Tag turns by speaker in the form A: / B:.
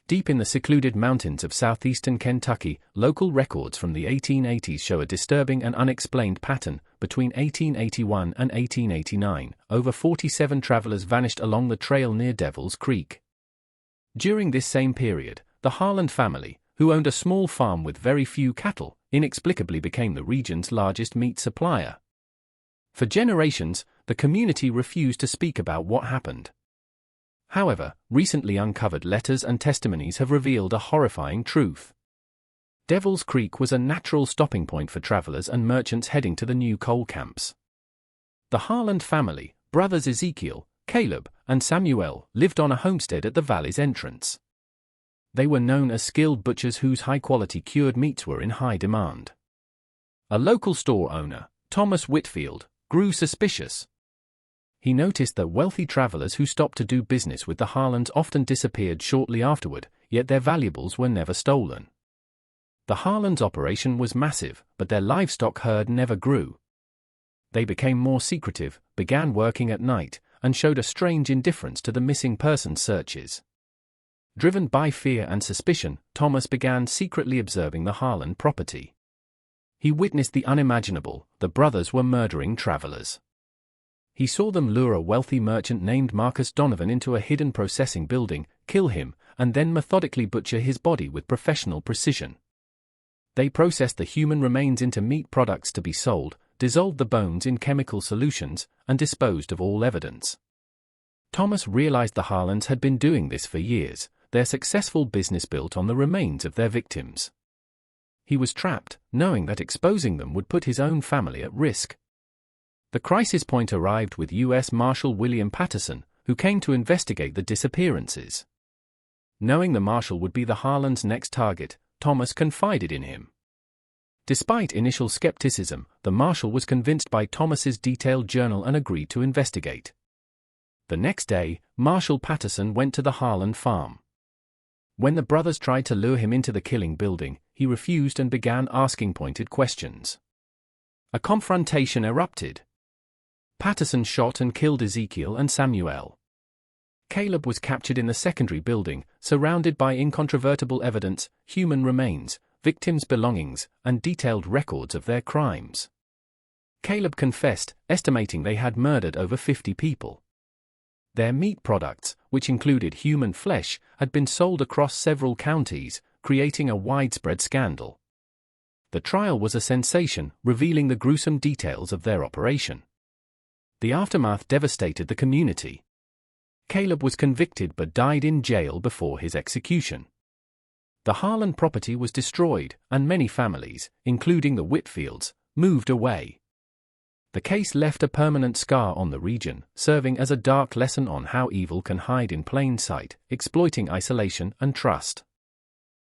A: Deep in the secluded mountains of southeastern Kentucky, local records from the 1880s show a disturbing and unexplained pattern. Between 1881 and 1889, over 47 travelers vanished along the trail near Devil's Creek. During this same period, the Harland family, who owned a small farm with very few cattle, inexplicably became the region's largest meat supplier. For generations, the community refused to speak about what happened. However, recently uncovered letters and testimonies have revealed a horrifying truth. Devil's Creek was a natural stopping point for travelers and merchants heading to the new coal camps. The Harland family, brothers Ezekiel, Caleb, and Samuel, lived on a homestead at the valley's entrance. They were known as skilled butchers whose high-quality cured meats were in high demand. A local store owner, Thomas Whitfield, grew suspicious. He noticed that wealthy travelers who stopped to do business with the Harlands often disappeared shortly afterward, yet their valuables were never stolen. The Harlands' operation was massive, but their livestock herd never grew. They became more secretive, began working at night, and showed a strange indifference to the missing persons searches. Driven by fear and suspicion, Thomas began secretly observing the Harland property. He witnessed the unimaginable: the brothers were murdering travelers. He saw them lure a wealthy merchant named Marcus Donovan into a hidden processing building, kill him, and then methodically butcher his body with professional precision. They processed the human remains into meat products to be sold, dissolved the bones in chemical solutions, and disposed of all evidence. Thomas realized the Harlands had been doing this for years, their successful business built on the remains of their victims. He was trapped, knowing that exposing them would put his own family at risk. The crisis point arrived with U.S. Marshal William Patterson, who came to investigate the disappearances. Knowing the marshal would be the Harlands' next target, Thomas confided in him. Despite initial skepticism, the marshal was convinced by Thomas's detailed journal and agreed to investigate. The next day, Marshal Patterson went to the Harland farm. When the brothers tried to lure him into the killing building, he refused and began asking pointed questions. A confrontation erupted. Patterson shot and killed Ezekiel and Samuel. Caleb was captured in the secondary building, surrounded by incontrovertible evidence, human remains, victims' belongings, and detailed records of their crimes. Caleb confessed, estimating they had murdered over 50 people. Their meat products, which included human flesh, had been sold across several counties, creating a widespread scandal. The trial was a sensation, revealing the gruesome details of their operation. The aftermath devastated the community. Caleb was convicted but died in jail before his execution. The Harland property was destroyed, and many families, including the Whitfields, moved away. The case left a permanent scar on the region, serving as a dark lesson on how evil can hide in plain sight, exploiting isolation and trust.